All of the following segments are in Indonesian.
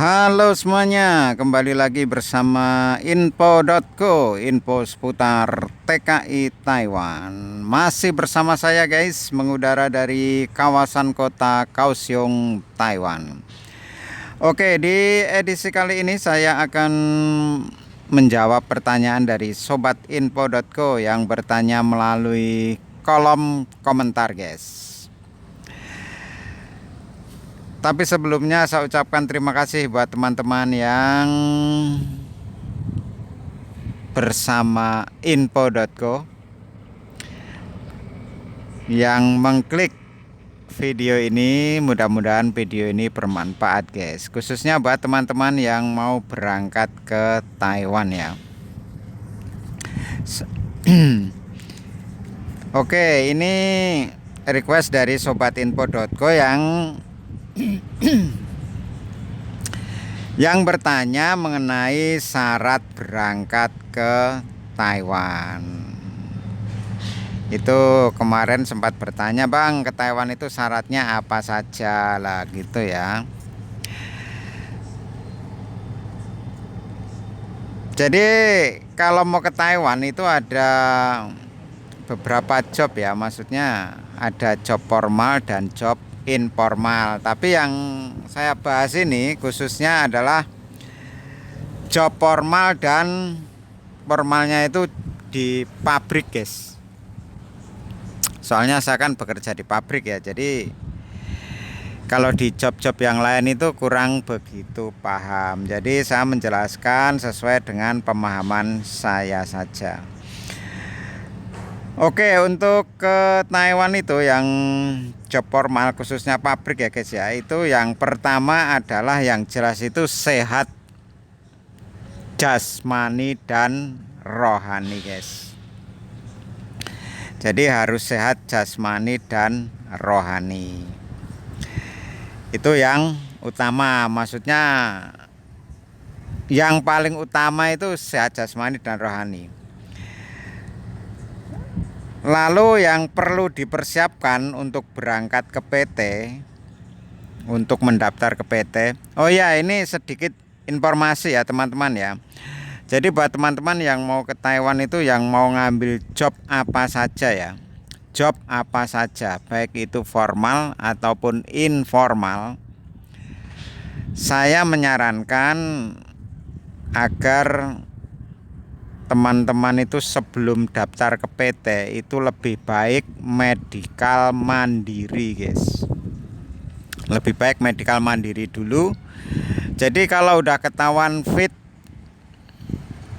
Halo semuanya, kembali lagi bersama info.co, info seputar TKI Taiwan. Masih bersama saya guys, mengudara dari kawasan kota Kaohsiung, Taiwan. Oke, di edisi kali ini saya akan menjawab pertanyaan dari sobat info.co yang bertanya melalui kolom komentar guys. Tapi sebelumnya saya ucapkan terima kasih buat teman-teman yang bersama info.co yang mengklik video ini. Mudah-mudahan video ini bermanfaat guys, khususnya buat teman-teman yang mau berangkat ke Taiwan ya. Oke, ini request dari sobat info.co yang bertanya mengenai syarat berangkat ke Taiwan. Itu kemarin sempat bertanya, Bang, ke Taiwan itu syaratnya apa saja lah gitu ya. Jadi kalau mau ke Taiwan itu ada beberapa job ya, maksudnya ada job formal dan job informal. Tapi yang saya bahas ini khususnya adalah job formal, dan formalnya itu di pabrik guys. Soalnya saya kan bekerja di pabrik ya, jadi kalau di job-job yang lain itu kurang begitu paham. Jadi saya menjelaskan sesuai dengan pemahaman saya saja. Oke, untuk ke Taiwan itu yang job formal khususnya pabrik ya guys ya, itu yang pertama adalah yang jelas itu sehat jasmani dan rohani guys. Jadi harus sehat jasmani dan rohani. Itu yang utama, maksudnya yang paling utama itu sehat jasmani dan rohani. Lalu yang perlu dipersiapkan untuk berangkat ke PT, untuk mendaftar ke PT. Oh ya, ini sedikit informasi ya teman-teman ya. Jadi buat teman-teman yang mau ke Taiwan itu, yang mau ngambil job apa saja ya, job apa saja, baik itu formal ataupun informal, saya menyarankan agar teman-teman itu sebelum daftar ke PT itu lebih baik medical mandiri guys. Lebih baik medical mandiri dulu. Jadi kalau udah ketahuan fit,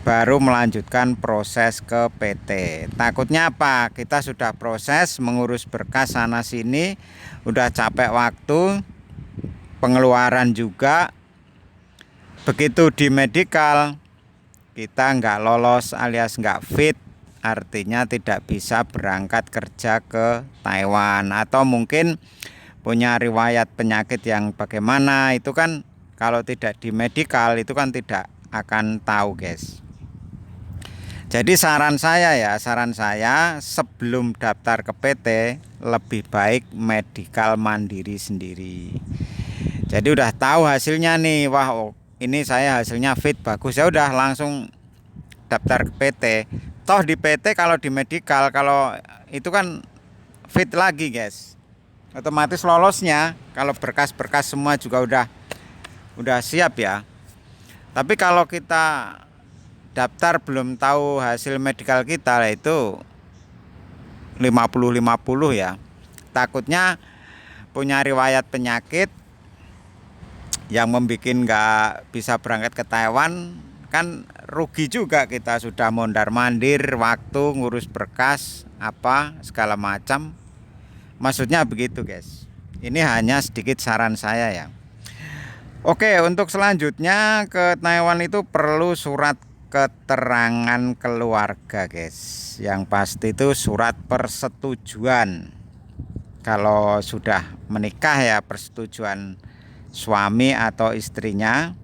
baru melanjutkan proses ke PT. Takutnya apa? Kita sudah proses mengurus berkas sana sini, udah capek waktu, pengeluaran juga. Begitu di medical kita nggak lolos alias nggak fit, artinya tidak bisa berangkat kerja ke Taiwan. Atau mungkin punya riwayat penyakit yang bagaimana, itu kan kalau tidak di medical itu kan tidak akan tahu guys. Jadi saran saya sebelum daftar ke PT lebih baik medical mandiri sendiri. Jadi udah tahu hasilnya nih, wah ini saya hasilnya fit bagus, ya udah langsung daftar ke PT. Toh di PT kalau di medical, kalau itu kan fit lagi guys, otomatis lolosnya kalau berkas-berkas semua juga udah siap ya. Tapi kalau kita daftar belum tahu hasil medical kita, itu 50-50 ya. Takutnya punya riwayat penyakit yang membuat nggak bisa berangkat ke Taiwan, kan rugi juga, kita sudah mondar-mandir waktu ngurus berkas apa segala macam. Maksudnya begitu guys. Ini hanya sedikit saran saya ya. Oke, untuk selanjutnya ke Taiwan itu perlu surat keterangan keluarga guys. Yang pasti itu surat persetujuan. Kalau sudah menikah ya persetujuan suami atau istrinya.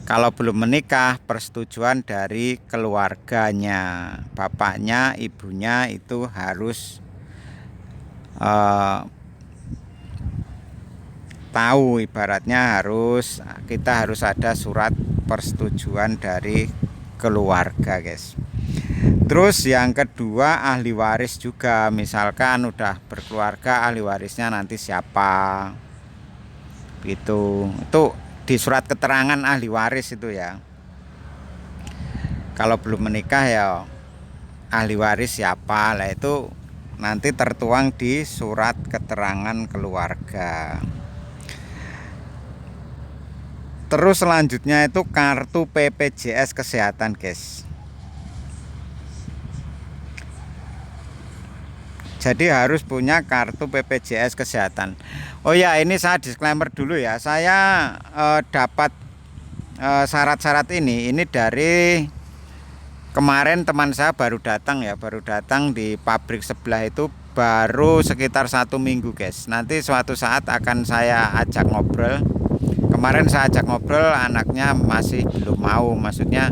Kalau belum menikah, persetujuan dari keluarganya, bapaknya, ibunya itu harus tahu, ibaratnya kita harus ada surat persetujuan dari keluarga guys. Terus yang kedua ahli waris juga, misalkan udah berkeluarga ahli warisnya nanti siapa gitu, itu di surat keterangan ahli waris itu ya. Kalau belum menikah ya ahli waris siapa lah, itu nanti tertuang di surat keterangan keluarga. Terus selanjutnya itu kartu BPJS kesehatan guys. Jadi harus punya kartu BPJS kesehatan. Oh ya, ini saya disclaimer dulu ya, saya dapat syarat-syarat ini dari kemarin teman saya baru datang di pabrik sebelah itu baru sekitar 1 minggu guys. Nanti suatu saat akan saya ajak ngobrol. Kemarin saya ajak ngobrol, anaknya masih belum mau, maksudnya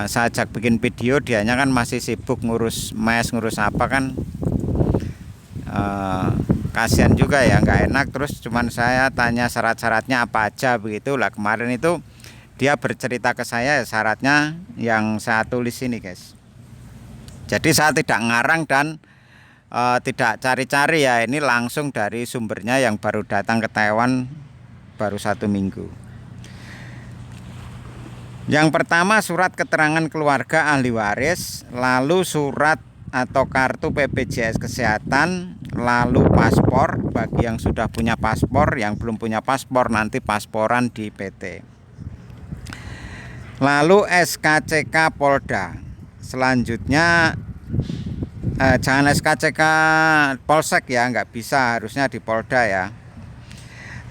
saya ajak bikin video, dianya kan masih sibuk ngurus mes, ngurus apa kan, kasihan juga ya, nggak enak. Terus cuman saya tanya syarat-syaratnya apa aja begitu lah. Kemarin itu dia bercerita ke saya syaratnya yang saya tulis ini guys. Jadi saya tidak ngarang dan tidak cari-cari ya, ini langsung dari sumbernya yang baru datang ke Taiwan baru 1 minggu. Yang pertama surat keterangan keluarga ahli waris, lalu surat atau kartu BPJS kesehatan, lalu paspor bagi yang sudah punya paspor, yang belum punya paspor nanti pasporan di PT. Lalu SKCK Polda. Selanjutnya jangan SKCK Polsek ya, nggak bisa, harusnya di Polda ya.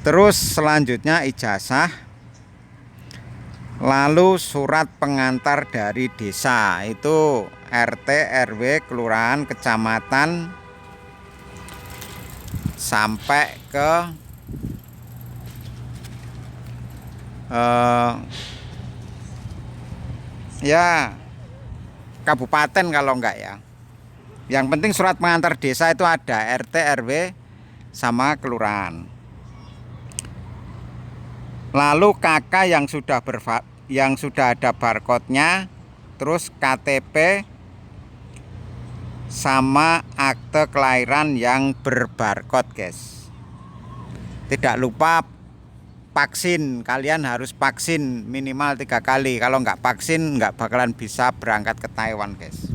Terus selanjutnya ijazah, lalu surat pengantar dari desa, itu RT, RW, kelurahan, kecamatan, sampai ke ya kabupaten kalau enggak ya. Yang penting surat pengantar desa itu ada, RT, RW, sama kelurahan. Lalu KK yang sudah ada barcode-nya, terus KTP sama akte kelahiran yang berbarcode guys. Tidak lupa vaksin, kalian harus vaksin minimal 3 kali. Kalau nggak vaksin nggak bakalan bisa berangkat ke Taiwan guys.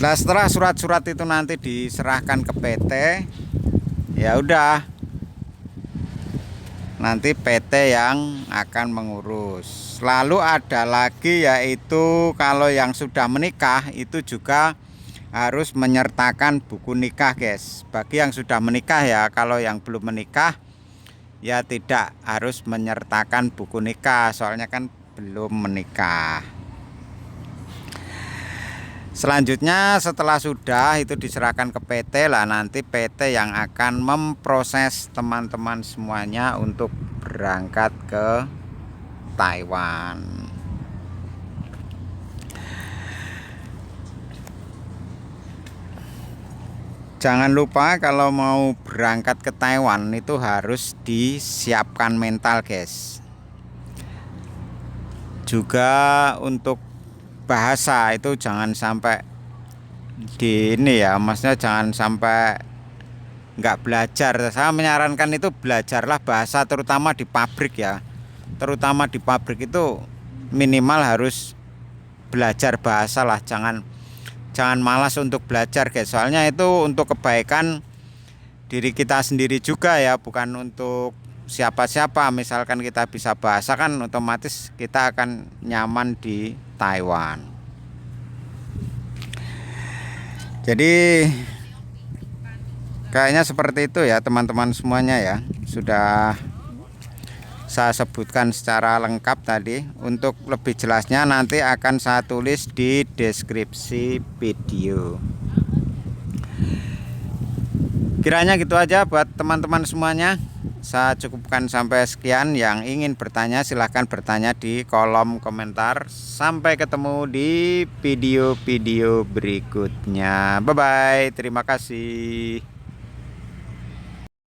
Nah setelah surat-surat itu nanti diserahkan ke PT, ya udah nanti PT yang akan mengurus. Lalu ada lagi yaitu kalau yang sudah menikah itu juga harus menyertakan buku nikah guys. Bagi yang sudah menikah ya, kalau yang belum menikah ya tidak harus menyertakan buku nikah, soalnya kan belum menikah. Selanjutnya setelah sudah itu diserahkan ke PT lah, nanti PT yang akan memproses teman-teman semuanya untuk berangkat ke Taiwan. Jangan lupa kalau mau berangkat ke Taiwan itu harus disiapkan mental guys. Juga untuk bahasa itu jangan sampai di ini ya, maksudnya jangan sampai nggak belajar. Saya menyarankan itu belajarlah bahasa, terutama di pabrik ya. Terutama di pabrik itu minimal harus belajar bahasa lah, jangan malas untuk belajar guys. Soalnya itu untuk kebaikan diri kita sendiri juga ya, bukan untuk siapa-siapa. Misalkan kita bisa bahasa kan otomatis kita akan nyaman di Taiwan. Jadi kayaknya seperti itu ya teman-teman semuanya ya. Sudah saya sebutkan secara lengkap tadi. Untuk lebih jelasnya nanti akan saya tulis di deskripsi video. Kiranya gitu aja buat teman-teman semuanya. Saya cukupkan sampai sekian. Yang ingin bertanya silahkan bertanya di kolom komentar. Sampai ketemu di video-video berikutnya. Bye bye. Terima kasih.